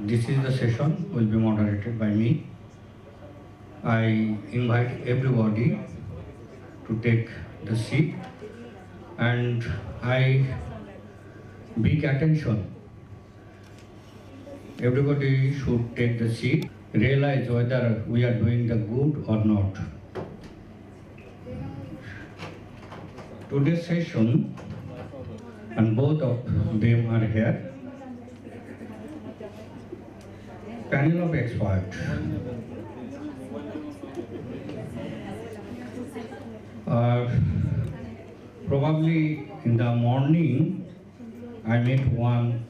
This is the session will be moderated by me. I invite everybody to take the seat and I big attention. Everybody should take the seat, realize whether we are doing the good or not. Today's session, and both of them are here, panel of experts. Probably in the morning, I met one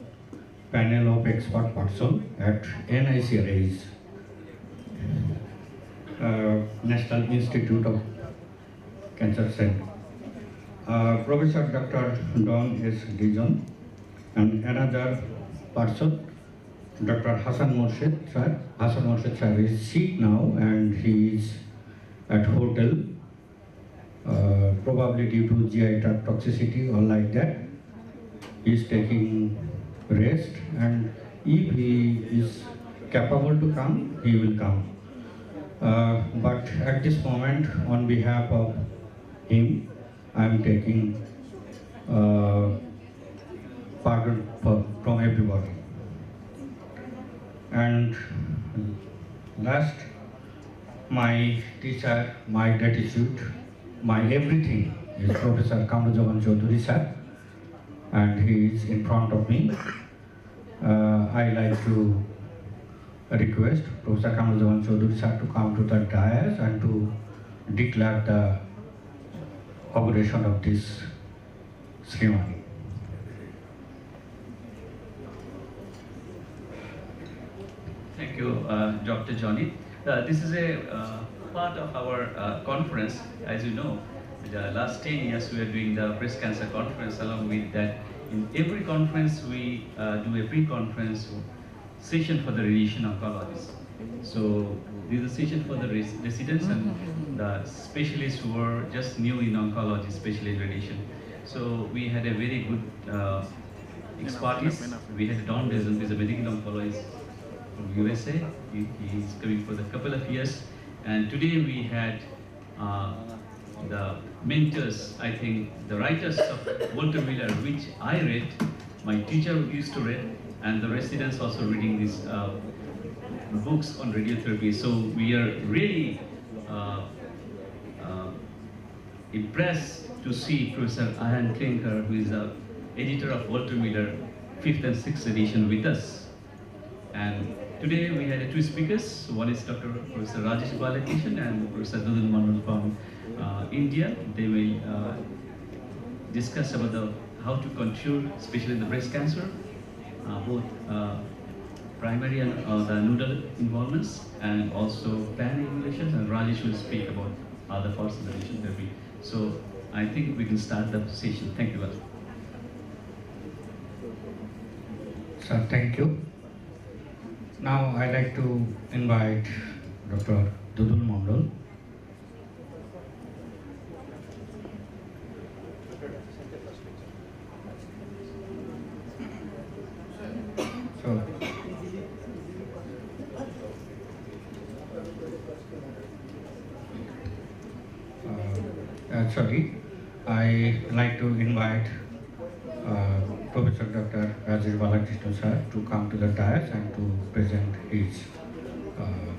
panel of expert person at NICRA's, National Institute of Cancer Center. Professor Dr. Don S. Dijon and another person, Dr. Hassan Morshed sir. Hassan Morshed sir is sick now and he is at hotel, probably due to GI tract toxicity or like that. He is taking rest, and if he is capable to come, he will come. But at this moment, on behalf of him, I am taking pardon from everybody. And last, my teacher, my gratitude, my everything is Professor Kamrujaman Chaudhary sir, and he is in front of me. I like to request Professor Kamrujaman Chaudhary sir to come to the dais and to declare the operation of this ceremony. Thank you, Dr. Johnny. This is a part of our conference. As you know, the last 10 years we are doing the breast cancer conference. Along with that, in every conference we do a pre-conference session for the radiation oncologists. So this is a session for the residents and the specialists who are just new in oncology, especially in radiation. So we had a very good expertise. We had Don Dezen, who is a medical oncologist from USA. He is coming for a couple of years. And today we had the mentors, I think, the writers of Walter Miller, which I read, my teacher used to read, and the residents also reading these books on radiotherapy. So we are really impressed to see Professor Ian Klinker, who is the editor of Walter Miller 5th and 6th edition, with us. And today we had two speakers. One is Professor Rajesh Balakrishnan and Professor Dudul Mandal from India. They will discuss about how to control, especially the breast cancer, both primary and the nodal involvements, and also pan-emulations. And Rajesh will speak about other parts of the radiation therapy. So I think we can start the session. Thank you. Sir, thank you. Now I'd like to invite Dr. Dudul Mandal. I'd like to invite Professor Dr. Rajesh Balakrishnan sir to come to the dais and to present his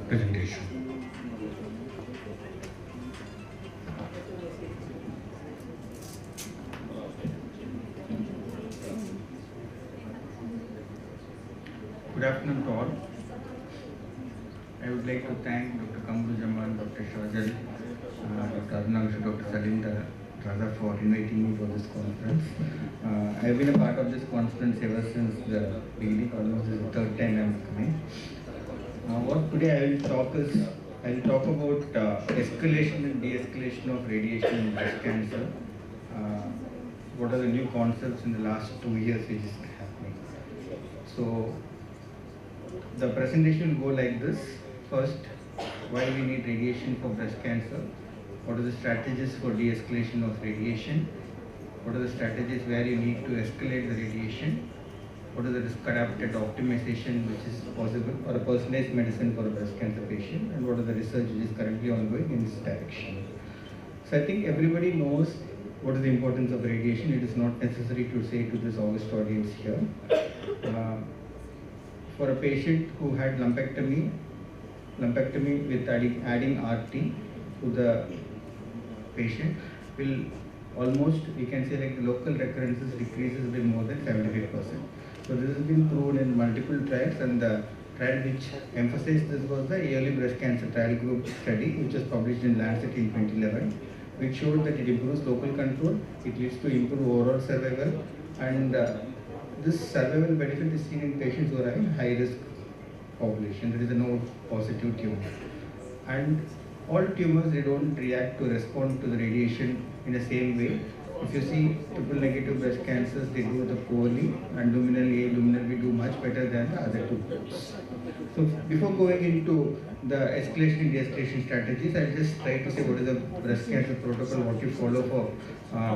presentation. Good afternoon to all. I would like to thank Dr. Kamrujaman, Dr. Shajal, Dr. Arunagh, Dr. Salinda Raza for inviting me for this conference. I have been a part of this conference ever since the beginning. Almost this is the third time I am coming. What today I will talk about escalation and de-escalation of radiation in breast cancer. What are the new concepts in the last 2 years which is happening. So the presentation will go like this. First, why we need radiation for breast cancer. What are the strategies for de-escalation of radiation? What are the strategies where you need to escalate the radiation? what is the risk adapted optimization which is possible or a personalized medicine for a breast cancer patient, and what is the research which is currently ongoing in this direction. So I think everybody knows what is the importance of radiation. It is not necessary to say to this august audience here. For a patient who had lumpectomy with adding RT to the patient will almost, we can say, like the local recurrences decreases by more than 75%. So this has been proven in multiple trials, and the trial which emphasized this was the early breast cancer trial group study, which was published in Lancet in 2011, which showed that it improves local control, it leads to improved overall survival, and this survival benefit is seen in patients who are having high risk population, there is a node positive tumor. And all tumors, they don't react to respond to the radiation in the same way. If you see triple negative breast cancers, they do the poorly, and luminal A, luminal B do much better than the other two groups. So before going into the escalation and de-escalation strategies, I'll just try to say what is the breast cancer protocol, what you follow for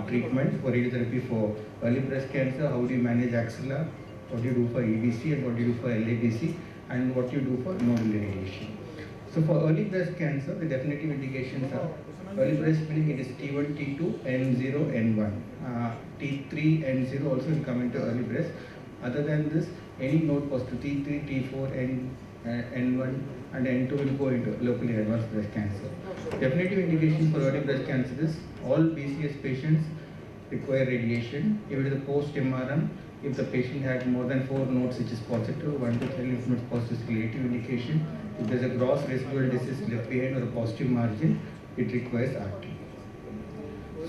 treatment for radiotherapy for early breast cancer, how do you manage axilla, what do you do for EDC, and what do you do for LADC, and what you do for nodal radiation. So for early breast cancer, the definitive indications are early breast meaning it is T1, T2, N0, N1. T3, N0 also will come into early breast. Other than this, any node positive T3, T4, N1 and N2 will go into locally advanced breast cancer. Definitive indication for early breast cancer is all BCS patients require radiation. If it is a post-MRM, if the patient had more than 4 nodes which is positive, 1 to 3 lymph nodes positive is relative indication. If there is a gross residual disease left behind or a positive margin, it requires RT.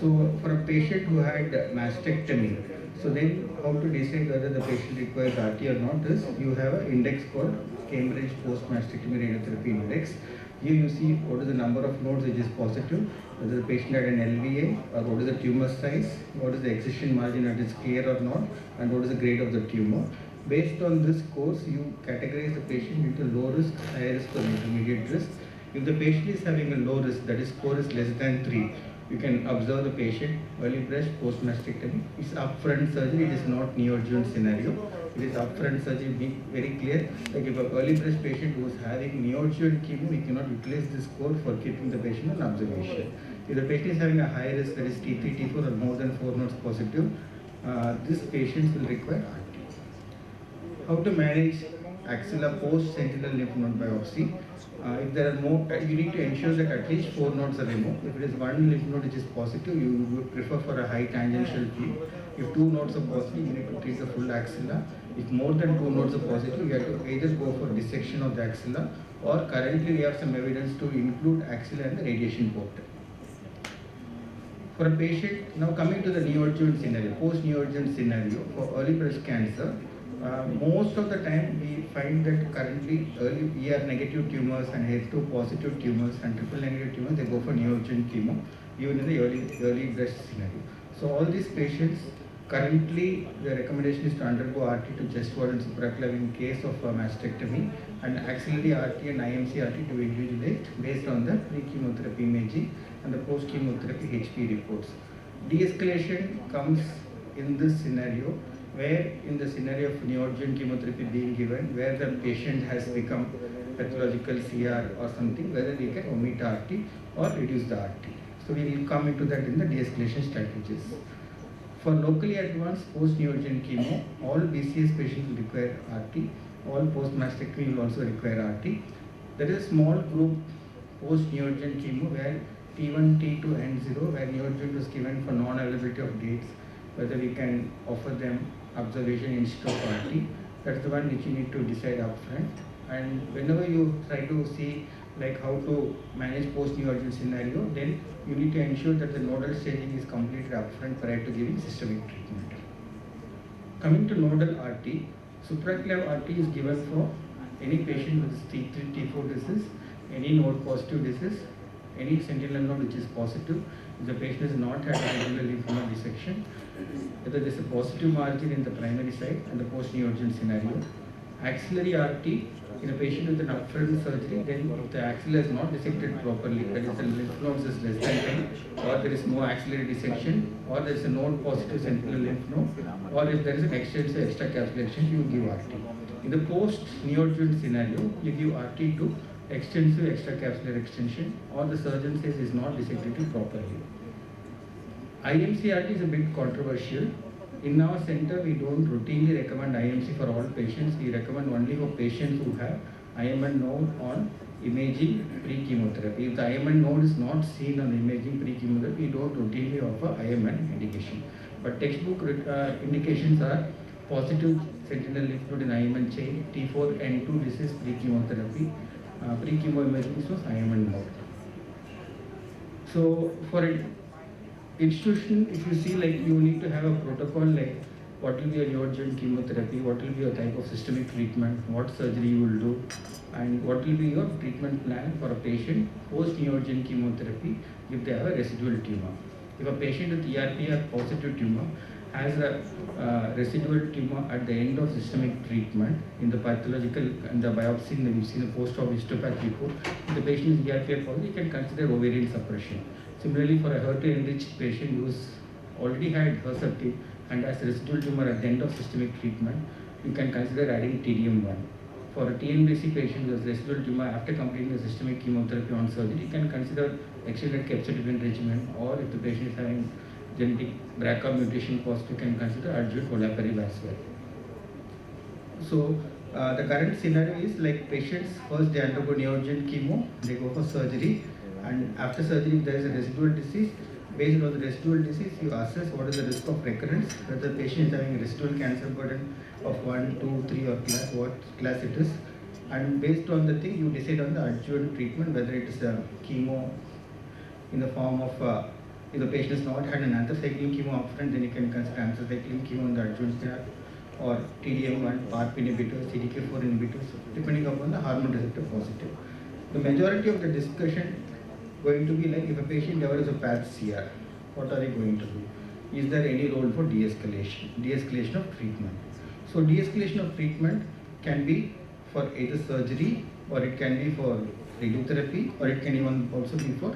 So for a patient who had mastectomy, so then how to decide whether the patient requires RT or not is you have an index called Cambridge post-mastectomy radiotherapy index. Here you see what is the number of nodes which is positive, whether the patient had an LVA, or what is the tumor size, what is the excision margin, that is clear or not, and what is the grade of the tumor. Based on this course, you categorize the patient into low risk, high risk, or intermediate risk. If the patient is having a low risk, that is score is less than 3, you can observe the patient, early breast, post-mastectomy. It's upfront surgery, it is not neoadjuvant scenario. It is upfront surgery, be very clear. Like if an early breast patient who is having neoadjuvant chemo, we cannot utilize this score for keeping the patient on observation. If the patient is having a high risk, that is T3, T4 or more than 4 nodes positive, this patient will require RT. How to manage axilla post-sentinel lymph node biopsy? If there are more, you need to ensure that at least 4 nodes are removed. If it is 1 lymph node which is positive, you would prefer for a high tangential field. If 2 nodes are positive, you need to treat the full axilla. If more than 2 nodes are positive, you have to either go for dissection of the axilla, or currently we have some evidence to include axilla in the radiation port. For a patient, now coming to the neoadjuvant scenario, post-neoadjuvant scenario for early breast cancer, most of the time we find that currently early ER negative tumors and H2 positive tumors and triple negative tumors, they go for neoadjuvant chemo even in the early breast scenario. So all these patients, currently the recommendation is to undergo RT to chest wall and supraclav in case of a mastectomy, and axillary RT and IMC RT to individuate based on the pre-chemotherapy imaging and the post-chemotherapy HP reports. De-escalation comes in this scenario, where in the scenario of neoadjuvant chemotherapy being given, where the patient has become pathological CR or something, whether we can omit RT or reduce the RT. So we will come into that in the de-escalation strategies. For locally advanced post-neoadjuvant chemo, all BCS patients will require RT, all post-mastectomy will also require RT. There is a small group post-neoadjuvant chemo where T1, T2, N0, where neoadjuvant was given for non-availability of dates, whether we can offer them observation instead of RT. That's the one which you need to decide upfront. And whenever you try to see like how to manage post-neoadjuvant scenario, then you need to ensure that the nodal staging is completed upfront prior to giving systemic treatment. Coming to nodal RT, supraclav RT is given for any patient with T3, T4 disease, any node positive disease, any sentinel node which is positive. If the patient has not had a regular lymph node dissection, whether there is a positive margin in the primary site and the post-neoadjuvant scenario, axillary RT in a patient with an upfront surgery, then if the axilla is not dissected properly, that is the lymph nodes is less than 10, or there is no axillary dissection, or there is a node positive sentinel lymph node, or if there is an extensive extracapsular extension, you give RT. In the post-neoadjuvant scenario, you give RT to extensive extracapsular extension, or the surgeon says is not dissected properly. IMC-RT is a bit controversial. In our center, we don't routinely recommend IMC for all patients. We recommend only for patients who have IMN node on imaging pre-chemotherapy. If the IMN node is not seen on imaging pre-chemotherapy, we don't routinely offer IMN indication. But textbook indications are positive sentinel lymph node in IMN chain, T4N2, this is pre-chemotherapy, pre-chemo imaging was IMN node. So for it, institution, if you see, like, you need to have a protocol, like what will be a neoadjuvant chemotherapy, what will be a type of systemic treatment, what surgery you will do, and what will be your treatment plan for a patient post neoadjuvant chemotherapy if they have a residual tumor. If a patient with ERPR positive tumor has a residual tumor at the end of systemic treatment, in the pathological and the biopsy, and we've seen a post-op histopath report, if the patient is ERPR positive, you can consider ovarian suppression. Similarly, for a HER2-enriched patient who has already had Herceptin and has residual tumor at the end of systemic treatment, you can consider adding TDM1. For a TNBC patient who has residual tumor after completing the systemic chemotherapy on surgery, you can consider extended capecitabine regimen, or if the patient is having genetic BRCA mutation positive, you can consider adjuvant olaparib as well. So the current scenario is like patients first they undergo neoadjuvant chemo, they go for surgery, and after surgery if there is a residual disease, based on the residual disease you assess what is the risk of recurrence, whether the patient is having a residual cancer burden of 1, 2, 3 or class, what class it is, and based on the thing you decide on the adjuvant treatment, whether it is a chemo in the form of if the patient has not had an anthracycline chemo upfront, then you can consider anthracycline chemo in the adjuvant therapy, or TDM1, PARP inhibitors, CDK4 inhibitors, depending upon the hormone receptor positive. The majority of the discussion going to be like, if a patient develops a PATH CR, what are they going to do? Is there any role for de-escalation? De-escalation of treatment. So de-escalation of treatment can be for either surgery, or it can be for radiotherapy, or it can even also be for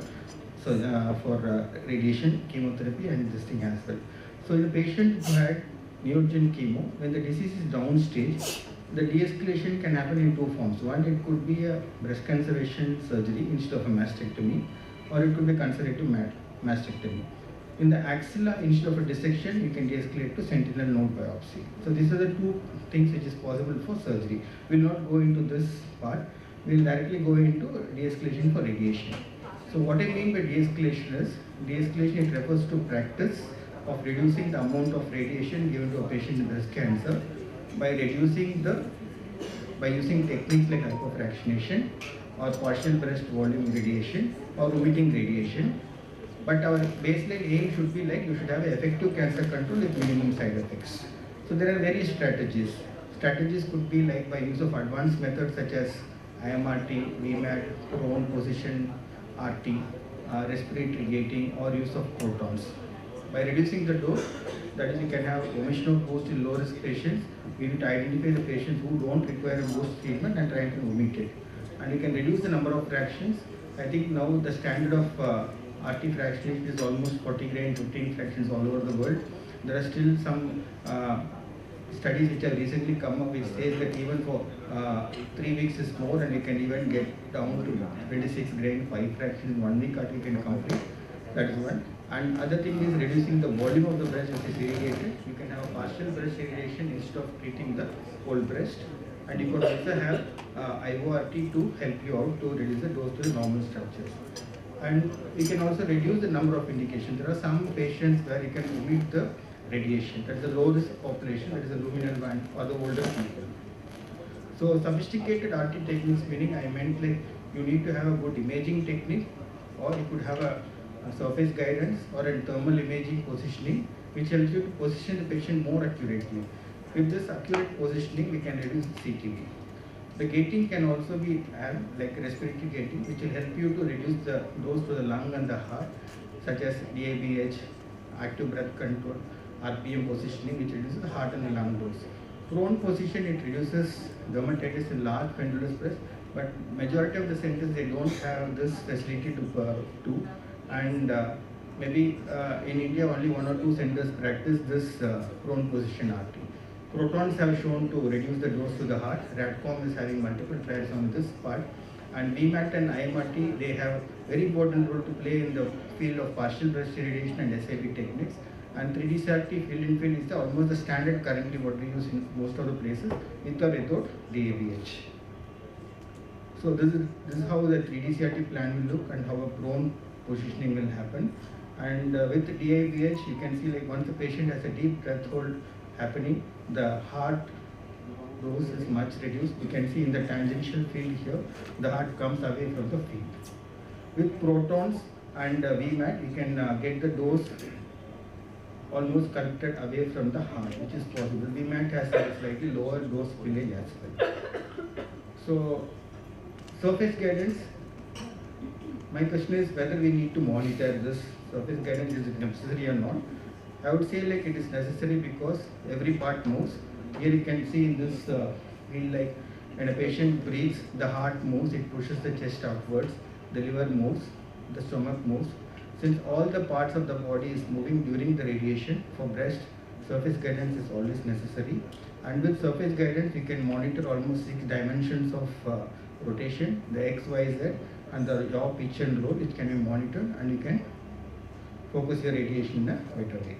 radiation, chemotherapy, and this thing as well. So in a patient who had neoadjuvant chemo, when the disease is downstage, the de-escalation can happen in two forms. One, it could be a breast conservation surgery instead of a mastectomy, or it could be conservative mastectomy. In the axilla, instead of a dissection, you can de-escalate to sentinel node biopsy. So these are the two things which is possible for surgery. We will not go into this part. We will directly go into de-escalation for radiation. So what I mean by de-escalation is, de-escalation, it refers to practice of reducing the amount of radiation given to a patient with breast cancer by using techniques like hypofractionation or partial breast volume radiation or omitting radiation. But our baseline aim should be like, you should have an effective cancer control with minimum side effects. So there are various strategies. Strategies could be like by use of advanced methods such as IMRT, VMAT, prone position, RT, respiratory gating, or use of protons. By reducing the dose, that is, you can have omission of boost in low risk patients. We need to identify the patients who don't require a boost treatment and try to omit it. And you can reduce the number of fractions. I think now the standard of RT fractionation is almost 40 grain, 15 fractions all over the world. There are still some studies which have recently come up which says that even for 3 weeks is more, and you can even get down to 26 grain, 5 fractions in 1 week RT you can complete. That is one. And other thing is reducing the volume of the breast which is irrigated. You can have a partial breast irrigation instead of treating the whole breast. And you could also have IORT to help you out to reduce the dose to the normal structures. And we can also reduce the number of indications. There are some patients where you can omit the radiation. That is the low risk population, that is the luminal band or the older people. So sophisticated RT techniques, meaning I meant like you need to have a good imaging technique, or you could have a surface guidance or a thermal imaging positioning which helps you to position the patient more accurately. With this accurate positioning, we can reduce CTV. The gating can also be like respiratory gating, which will help you to reduce the dose to the lung and the heart, such as DABH, active breath control, RPM positioning, which reduces the heart and the lung dose. prone position, it reduces dermatitis in large pendulous breast, but majority of the centers, they don't have this facility to do. And maybe in India only 1 or 2 centers practice this prone position RT. Protons have shown to reduce the dose to the heart. Radcom is having multiple trials on this part. And VMAT and IMRT, they have very important role to play in the field of partial breast irradiation and SAB techniques. And 3D-CRT field in field is almost the standard currently what we use in most of the places, with or without DABH. So this is how the 3D-CRT plan will look and how a prone positioning will happen. And with DABH, you can see like once the patient has a deep breath hold happening, the heart dose is much reduced. You can see in the tangential field here, the heart comes away from the field. With protons and VMAT, you can get the dose almost collected away from the heart, which is possible. VMAT has a slightly lower dose village as well. So, surface guidance, my question is whether we need to monitor this surface guidance, is it necessary or not? I would say like it is necessary because every part moves. Here you can see in this field, like when a patient breathes, the heart moves, it pushes the chest outwards, the liver moves, the stomach moves. Since all the parts of the body is moving during the radiation, for breast, surface guidance is always necessary. And with surface guidance, you can monitor almost 6 dimensions of rotation, the X, Y, Z, and the yaw, pitch and roll, which can be monitored, and you can focus your radiation in a better way.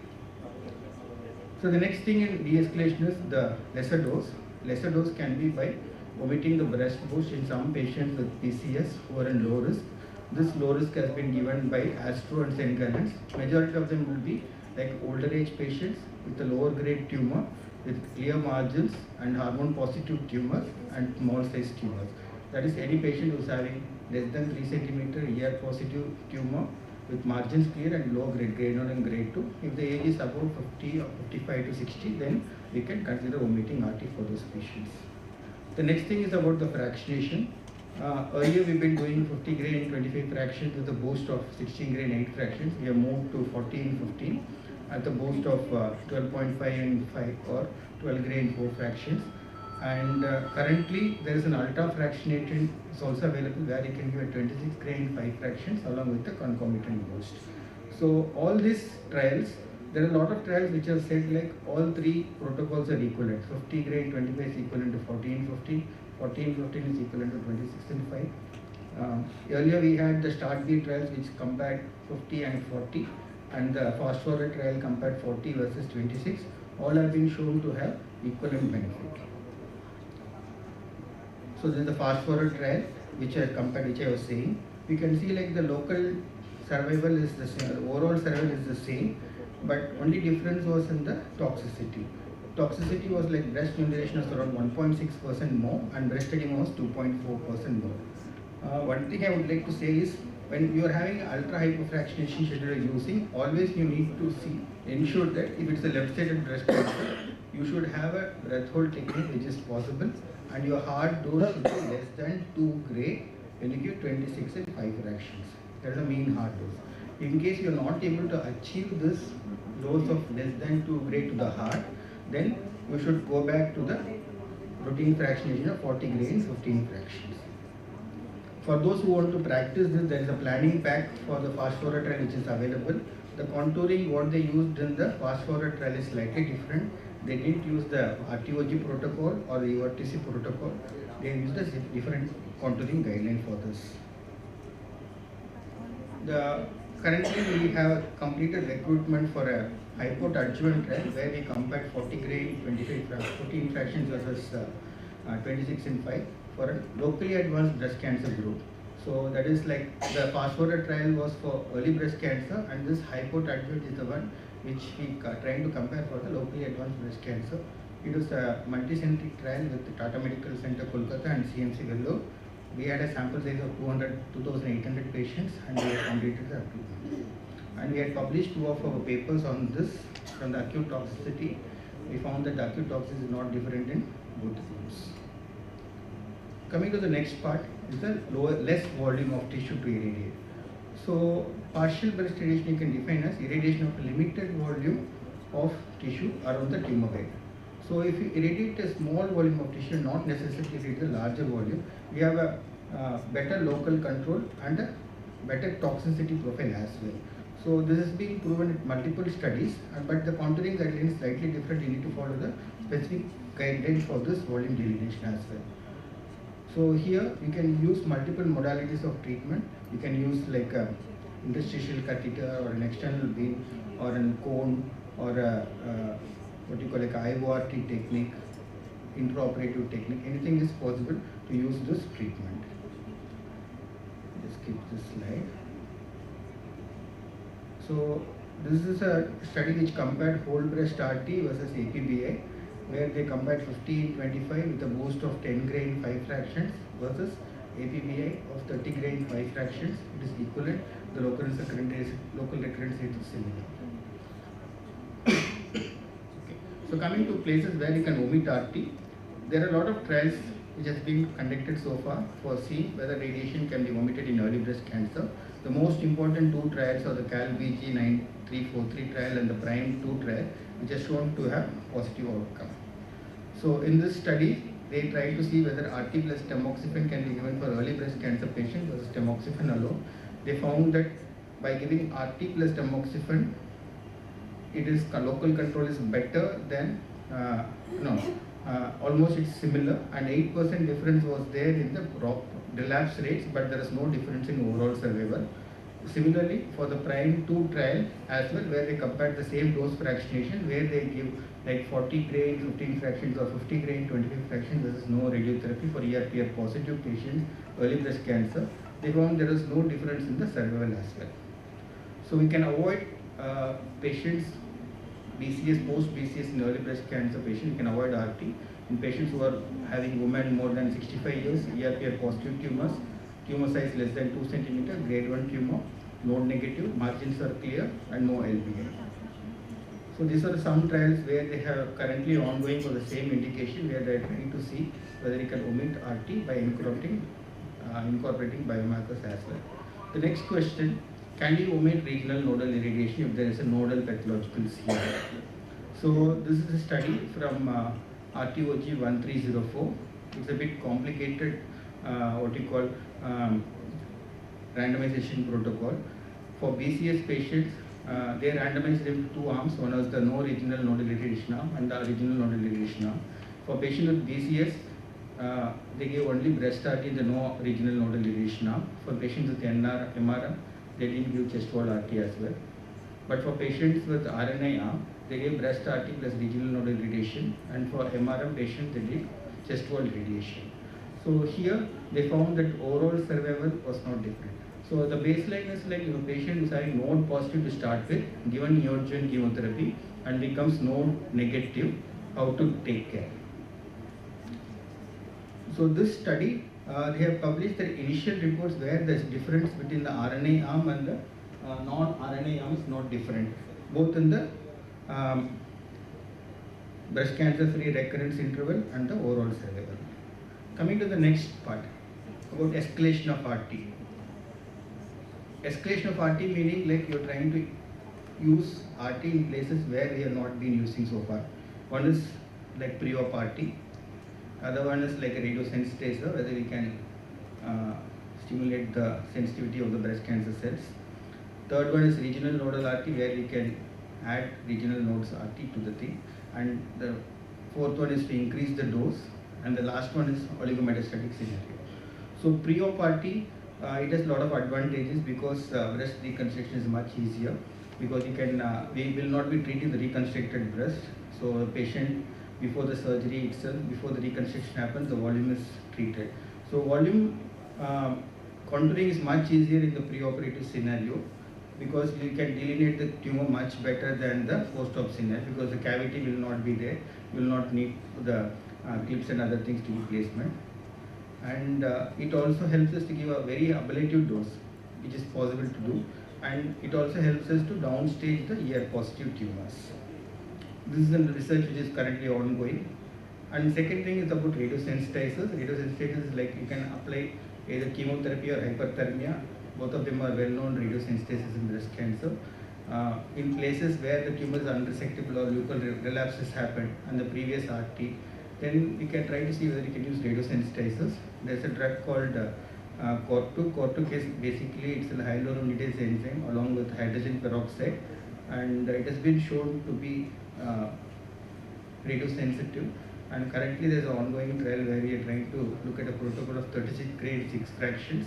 So the next thing in de-escalation is the lesser dose. Lesser dose can be by omitting the breast boost in some patients with PCS who are in low risk. This low risk has been given by Astro and St. Gallen's. Majority of them will be like older age patients with a lower grade tumor with clear margins and hormone positive tumors and small size tumors. That is any patient who is having less than 3 cm ER positive tumor with margins clear and low grade, grade 1 and grade 2. If the age is above 50 or 55 to 60, then we can consider omitting RT for those patients. The next thing is about the fractionation. Earlier we've been doing 50 grain in 25 fractions with a boost of 16 grain 8 fractions. We have moved to 40 in 15 at the boost of 12.5 in 5 or 12 grain 4 fractions. And currently there is an ultra fractionated is also available where you can give a 26 grain 5 fractions along with the concomitant boost. So all these trials, there are a lot of trials which have said like all 3 protocols are equivalent. 50 grain 25 is equivalent to 40 in 15, 40 in 15 is equivalent to 26 in 5. Earlier we had the start B trials which compared 50 and 40, and the fast forward trial compared 40 versus 26. All have been shown to have equivalent benefit. So this is the fast forward trial which I compared, which I was saying. We can see like the local survival is the same, the overall survival is the same, but only difference was in the toxicity. Toxicity was like breast stimulation was around 1.6% more and breast edema was 2.4% more. One thing I would like to say is when you are having ultra hypofractionation schedule using, always you need to ensure that if it's a left-sided breast cancer, you should have a breath hold technique which is possible, and your heart dose should be less than 2 gray when you give 26 and 5 fractions. That is the mean heart dose. In case you are not able to achieve this dose of less than 2 gray to the heart, then you should go back to the routine fractionation of 40 gray in 15 fractions. For those who want to practice this, there is a planning pack for the fast forward trial which is available. The contouring what they used in the fast forward trial is slightly different. They didn't use the RTOG protocol or the URTC protocol. They used a different contouring guideline for this. Currently we have completed recruitment for a hypot adjuvant trial where we compared 40 gray 14 fractions versus 26 in 5 for a locally advanced breast cancer group. So that is like the fast forward trial was for early breast cancer, and this hypot adjuvant is the one which we are trying to compare for the locally advanced breast cancer. It was a multi-centric trial with the Tata Medical Center Kolkata and CMC Vellore. We had a sample size of 2,800 patients and we had completed the recruitment. And we had published 2 of our papers on this from the acute toxicity. We found that the acute toxicity is not different in both groups. Coming to the next part is the less volume of tissue to irradiate. So partial breast irradiation you can define as irradiation of a limited volume of tissue around the tumor bed. So if you irradiate a small volume of tissue, not necessarily irradiate a larger volume, we have a better local control and a better toxicity profile as well. So this is being proven in multiple studies, but the contouring guidelines is slightly different. You need to follow the specific guidelines for this volume delineation as well. So here you can use multiple modalities of treatment. You can use like a interstitial catheter or an external beam or a cone or a what you call like IORT technique, intraoperative technique. Anything is possible to use this treatment. Just keep this slide. So this is a study which compared whole breast RT versus APBI, where they compared 15-25 with a boost of 10 grain 5 fractions versus APBI of 30 grain 5 fractions. It is equivalent. The local recurrence rate is similar. Okay. So coming to places where you can omit RT, there are a lot of trials which has been conducted so far for seeing whether radiation can be omitted in early breast cancer. The most important two trials are the CAL-BG 9343 trial and the PRIME2 trial, which are shown to have positive outcome. So in this study, they tried to see whether RT plus tamoxifen can be given for early breast cancer patients versus tamoxifen alone. They found that by giving RT plus tamoxifen, it is local control is better than almost it's similar, and 8% difference was there in the relapse rates, but there is no difference in overall survival. Similarly, for the PRIME2 trial as well, where they compared the same dose fractionation, where they give like 40 grain 15 fractions or 50 grain 25 fractions, there is no radiotherapy for ERPR positive patients, early breast cancer. They found there is no difference in the survival as well. So we can avoid patients BCS, post-BCS in early breast cancer patients, you can avoid RT. In patients who are having women more than 65 years, ERPR positive tumors, tumor size less than 2 cm, grade 1 tumor, node negative, margins are clear, and no LBI. So these are some trials where they have currently ongoing for the same indication, where they are trying to see whether you can omit RT by incorporating biomarkers as well. The next question, can you omit regional nodal irradiation if there is a nodal pathological CR? So this is a study from RTOG 1304. It's a bit complicated, randomization protocol. For BCS patients, they randomized into two arms. One was the no regional nodal irradiation arm and the regional nodal irradiation arm. For patients with BCS, they gave only breast RT in the no regional nodal irradiation arm. For patients with MRM, they didn't give chest wall RT as well. But for patients with RNI arm, they gave breast RT plus regional nodal radiation, and for MRM patients, they did chest wall radiation. So here, they found that overall survival was not different. So the baseline is like if a patient is having node positive to start with, given neoadjuvant chemotherapy, and becomes node negative, how to take care. So this study, they have published the initial reports where the difference between the RNA arm and the non-RNA arm is not different, both in the breast cancer-free recurrence interval and the overall survival. Coming to the next part, about escalation of RT. Escalation of RT meaning like you're trying to use RT in places where we have not been using so far. One is like pre-op RT. Other one is like a radiosensitizer, whether we can stimulate the sensitivity of the breast cancer cells. Third one is regional nodal RT, where we can add regional nodes RT to the thing. And the fourth one is to increase the dose. And the last one is oligometastatic scenario. So pre-op RT, it has a lot of advantages because breast reconstruction is much easier, because you can, we will not be treating the reconstructed breast. So the patient, before the surgery itself, before the reconstruction happens, the volume is treated. So volume contouring is much easier in the preoperative scenario, because you can delineate the tumor much better than the post-op scenario, because the cavity will not be there. You will not need the clips and other things to be placement. And it also helps us to give a very ablative dose, which is possible to do. And it also helps us to downstage the ER positive tumors. This is the research which is currently ongoing. And second thing is about radiosensitizers. Radiosensitizers is like you can apply either chemotherapy or hyperthermia. Both of them are well-known radiosensitizers in breast cancer. in places where the tumor is unresectable or local relapse has happened and the previous RT, then we can try to see whether we can use radiosensitizers. There's a drug called COR2. COR2 is basically it's a hyaluronidase enzyme along with hydrogen peroxide, and it has been shown to be radiosensitive. And currently there's an ongoing trial where we are trying to look at a protocol of 36 grade 6 fractions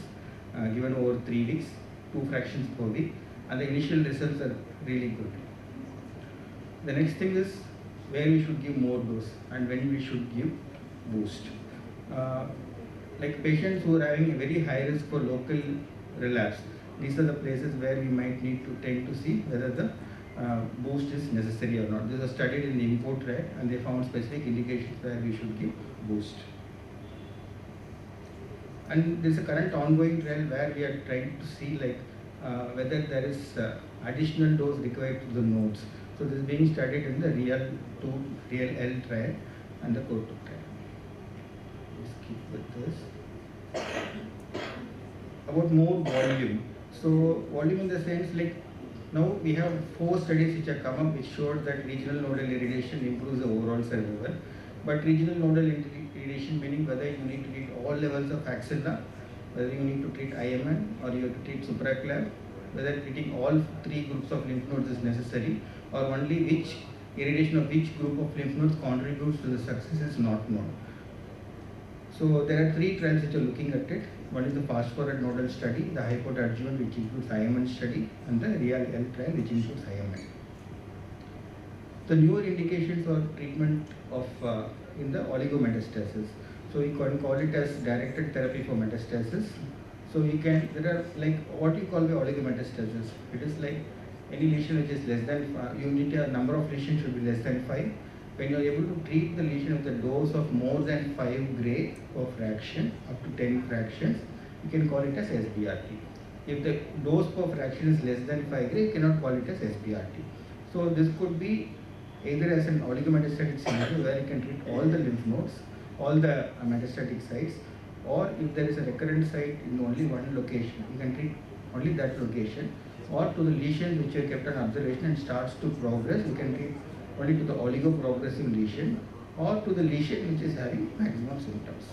given over 3 weeks, 2 fractions per week, and the initial results are really good. The next thing is where we should give more dose and when we should give boost. Like patients who are having a very high risk for local relapse, these are the places where we might need to tend to see whether the boost is necessary or not. This was studied in the import trial and they found specific indications where we should give boost. And there is a current ongoing trial where we are trying to see like whether there is additional dose required to the nodes. So this is being studied in the Real L trial and the COR2 trial. Let's keep with this. About more volume. So volume in the sense like now we have 4 studies which have come up which showed that regional nodal irradiation improves the overall survival. But regional nodal irradiation meaning whether you need to treat all levels of axilla, whether you need to treat IMN or you have to treat supraclav, whether treating all 3 groups of lymph nodes is necessary, or only which irradiation of which group of lymph nodes contributes to the success is not known. So there are 3 trials which are looking at it. One is the fast forward nodal study, the hypot adjuvant which includes IMN study, and the Real L trial which includes IMN. The newer indications for treatment of in the oligometastasis. So we can call it as directed therapy for metastasis. So you can, there are like what you call the oligometastasis. It is like any lesion which is less than, you need a number of lesions should be less than 5. When you are able to treat the lesion with a dose of more than 5 gray per fraction, up to 10 fractions, you can call it as SBRT. If the dose per fraction is less than 5 gray, you cannot call it as SBRT. So this could be either as an oligometastatic scenario where you can treat all the lymph nodes, all the metastatic sites, or if there is a recurrent site in only one location, you can treat only that location, or to the lesion which you kept on observation and starts to progress, you can treat only to the oligoprogressive lesion or to the lesion which is having maximum symptoms.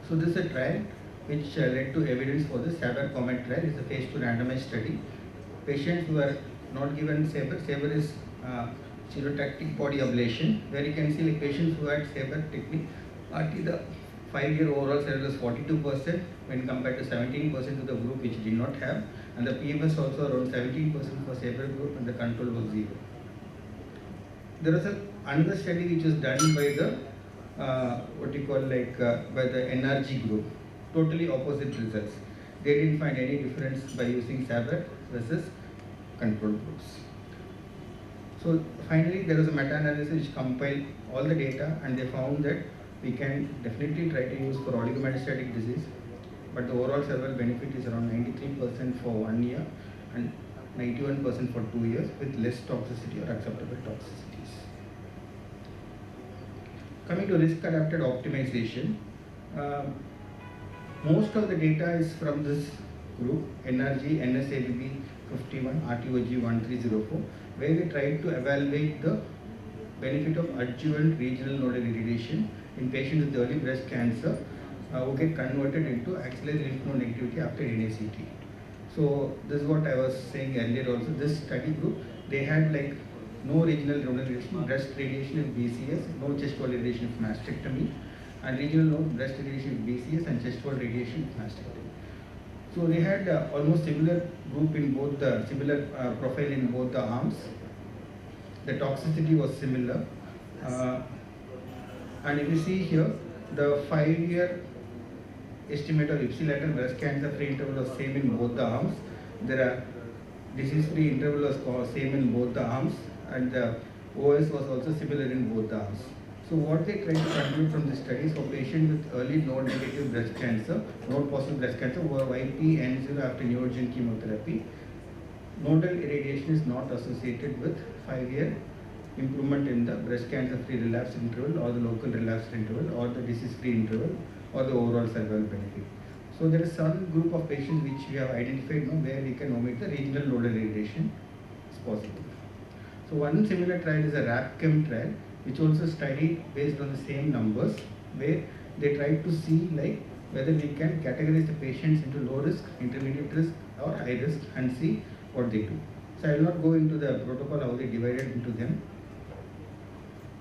So this is a trial which led to evidence for the Saber Comet trial. It's a phase 2 randomized study. Patients who are not given Saber, Saber is stereotactic body ablation, where you can see like patients who had Saber technique, the 5-year overall survival is 42% when compared to 17% to the group which did not have, and the PFS also around 17% for Saber group and the control was 0. There was another study which was done by the by the NRG group, totally opposite results. They didn't find any difference by using Saber versus control groups. So finally there was a meta-analysis which compiled all the data and they found that we can definitely try to use for oligometastatic disease, but the overall survival benefit is around 93% for 1 year and 91% for 2 years with less toxicity or acceptable toxicities. Coming to risk adapted optimization, most of the data is from this group, NRG, NSABP 51, RTOG 1304, where we tried to evaluate the benefit of adjuvant regional nodal irradiation in patients with early breast cancer who get converted into axillary lymph node negativity after NACT. So this is what I was saying earlier also. This study group, they had like no regional nodal irradiation, breast radiation with BCS, no chest wall irradiation with mastectomy, and regional node breast radiation with BCS and chest wall radiation with mastectomy. So they had almost similar group in both the similar profile in both the arms. The toxicity was similar, and if you see here, the 5-year estimate of ipsilateral breast cancer free interval was same in both the arms. The disease-free interval was same in both the arms, and the OS was also similar in both the arms. So what they tried to conclude from the studies for patients with early node-negative breast cancer, node-positive breast cancer who are YP-N0 after neoadjuvant chemotherapy, nodal irradiation is not associated with 5-year improvement in the breast cancer-free relapse interval or the local relapse interval or the disease-free interval or the overall survival benefit. So there is some group of patients which we have identified where we can omit the regional nodal irradiation is possible. So one similar trial is a RAPChem trial, which also studied based on the same numbers, where they tried to see like whether we can categorize the patients into low risk, intermediate risk or high risk and see what they do. So I will not go into the protocol how they divided into them.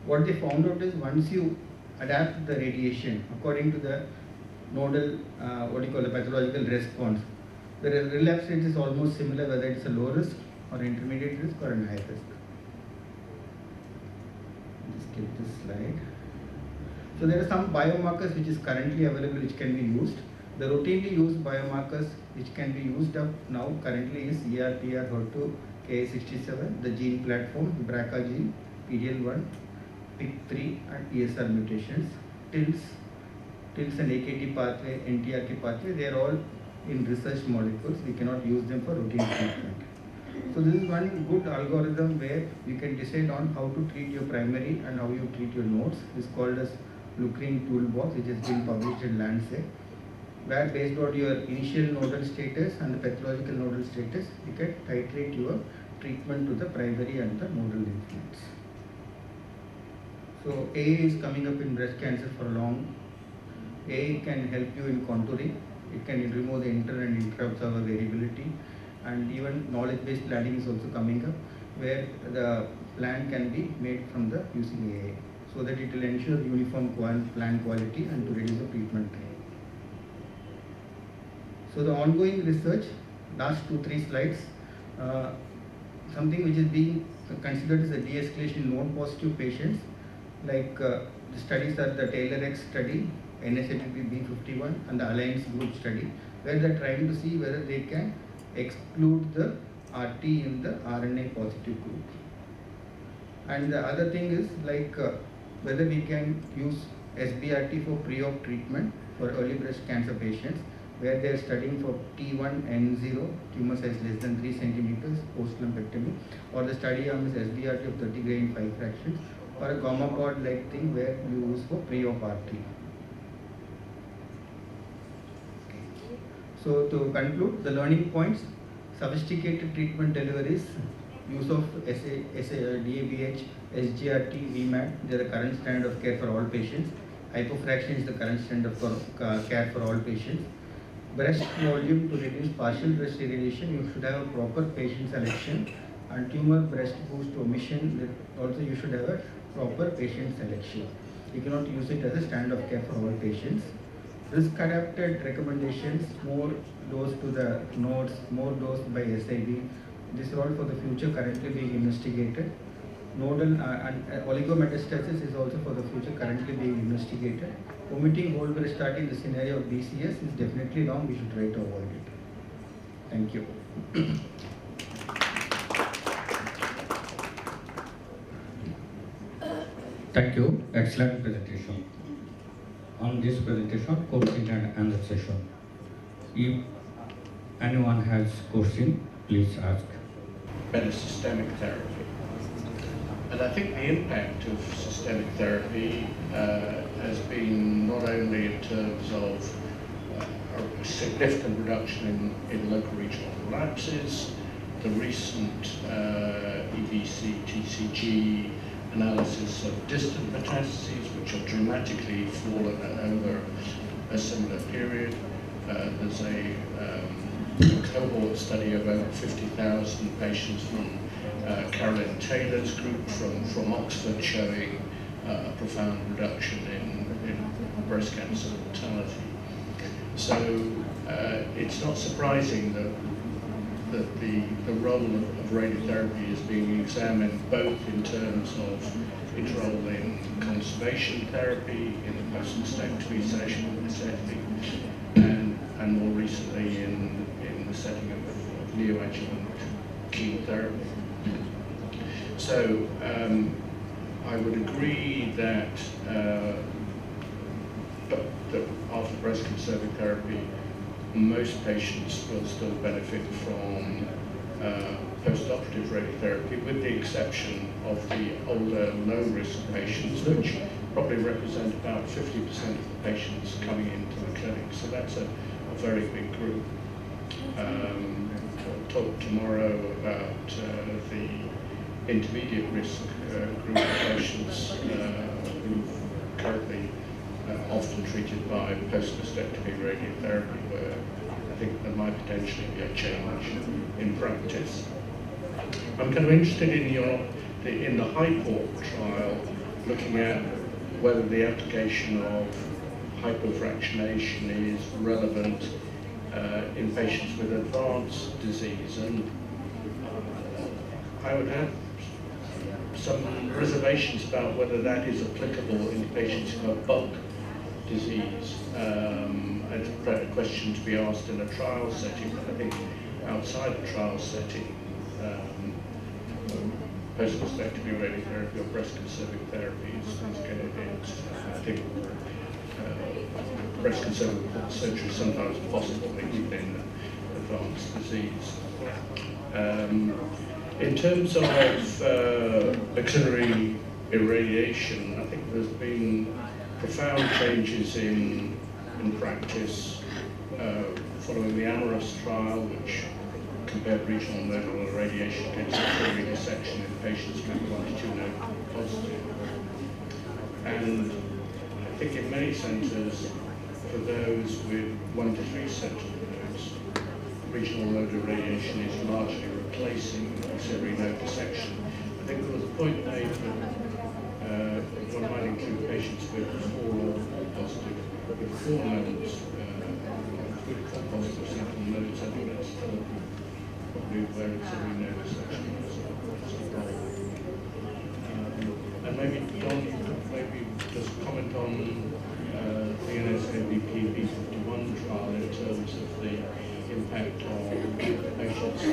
What they found out is once you adapt the radiation according to the nodal, the pathological response, the relapse rate is almost similar whether it's a low risk or intermediate risk or a high risk. Just skip this slide. So there are some biomarkers which is currently available which can be used. The routinely used biomarkers which can be used up now currently is ER, HER2, Ka67, the gene platform, BRCA gene, PDL1, PIK3 and ESR mutations, TILS and AKT pathway, NTRK pathway, they are all in research molecules. We cannot use them for routine treatment. So this is one good algorithm where you can decide on how to treat your primary and how you treat your nodes. It's called as Lucrine Toolbox, which has been published in Lancet, where based on your initial nodal status and the pathological nodal status, you can titrate your treatment to the primary and the nodal lymph nodes. So AA is coming up in breast cancer for long. AA can help you in contouring. It can remove the inter and intra-observer variability, and even knowledge-based planning is also coming up, where the plan can be made from the using AA, so that it will ensure uniform plan quality and to reduce the treatment time. So the ongoing research, last 2-3 slides, something which is being considered as a de-escalation node positive patients, like the studies are the Taylor-X study, NSAPP-B51 and the Alliance group study, where they are trying to see whether they can exclude the RT in the RNA positive group. And the other thing is like whether we can use SBRT for pre-op treatment for early breast cancer patients, where they are studying for T1N0, tumor size less than 3 centimeters, post-lumpectomy, or the study arm is SBRT of 30 gray in 5 fractions, or a gamma pod like thing where you use for pre-op RT. So to conclude, the learning points: sophisticated treatment deliveries, use of DABH, SGRT, VMAT, they are the current standard of care for all patients. Hypofraction is the current standard for care for all patients. Breast volume to reduce partial breast irradiation, you should have a proper patient selection, and tumor breast boost omission, also you should have a proper patient selection. You cannot use it as a standard of care for all patients. Risk adapted recommendations, more dose to the nodes, more dose by SIB. This is all for the future currently being investigated. Nodal and oligometastasis is also for the future currently being investigated. Omitting whole breast RT in the scenario of BCS is definitely wrong. We should try to avoid it. Thank you. Thank you. Excellent presentation. On this presentation, question and answer session. If anyone has question, please ask. Better systemic therapy. And I think the impact of systemic therapy has been not only in terms of a significant reduction in local regional relapses, the recent EBC TCG analysis of distant metastases, which have dramatically fallen over a similar period. There's a cohort study of over 50,000 patients from Carolyn Taylor's group from Oxford showing a profound reduction in breast cancer mortality. So it's not surprising that the role of radiotherapy is being examined both in terms of its role in conservation therapy, in the post-mastectomy setting, and more recently in the setting of neoadjuvant chemotherapy. So I would agree that after breast conserving therapy, most patients will still benefit from post-operative radiotherapy, with the exception of the older, low-risk patients, which probably represent about 50% of the patients coming into the clinic. So that's a a very big group. We'll talk tomorrow about the intermediate risk group of patients who are currently often treated by post-mastectomy radiotherapy, where I think there might potentially be a change in practice. I'm kind of interested in the HIPORT trial, looking at whether the application of hypofractionation is relevant in patients with advanced disease, and I would have some reservations about whether that is applicable in patients who have bulk disease. It's a question to be asked in a trial setting, but I think outside the trial setting, post-mastectomy radiotherapy or breast-conserving therapy is going to be, I think, breast-conserving surgery is sometimes possible even in advanced disease. In terms of axillary irradiation, I think there's been profound changes in practice following the Amorous trial, which compared regional nodal irradiation against axillary dissection in patients with 1 to 2 node positive. And I think in many centres, for those with 1 to 3 central nodes, regional node irradiation is largely replacing axillary node dissection. I think there was a point made that one might include patients with 4 positive, with 4 nodes, with 4 positive central nodes. I think that's probably where axillary node dissection is involved. And maybe Don, you could maybe just comment on the NSABP B51 trial in terms of the impact on patients who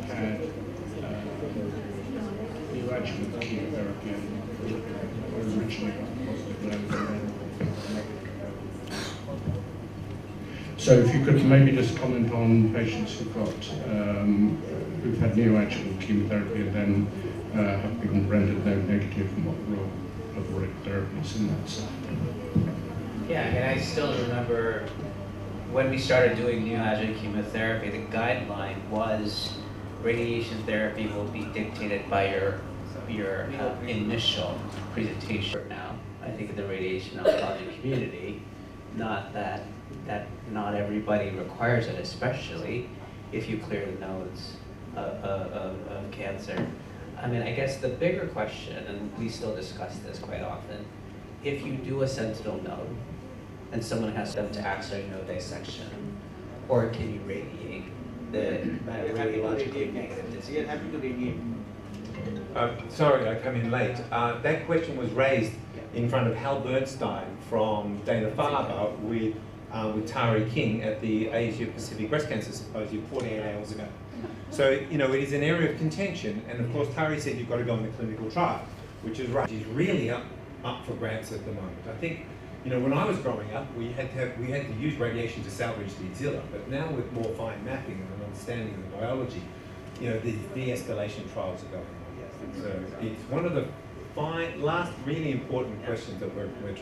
had neoadjuvant chemotherapy and originally positive node. So if you could maybe just comment on patients who've had neoadjuvant chemotherapy and then have been rendered node negative, and what the role of radiotherapy is in that setting. Yeah, I mean, I still remember when we started doing neoadjuvant chemotherapy, the guideline was radiation therapy will be dictated by your initial presentation. Now, I think in the radiation oncology community, not that not everybody requires it, especially if you clear the nodes of cancer. I mean, I guess the bigger question, and we still discuss this quite often, if you do a sentinel node and someone has them to axillary node dissection, or can you radiate the radiologically negative disease? Sorry, I come in late. That question was raised in front of Hal Bernstein from Dana-Farber with Tari King at the Asia Pacific Breast Cancer Symposium 48 hours ago. So, you know, it is an area of contention, and of course Tari said you've got to go in the clinical trial, which is right. It's really up for grabs at the moment. I think, you know, when I was growing up, we had to use radiation to salvage the axilla, but now with more fine mapping and an understanding of the biology, you know, the de-escalation trials are going on. So it's one of the last really important questions that we're trying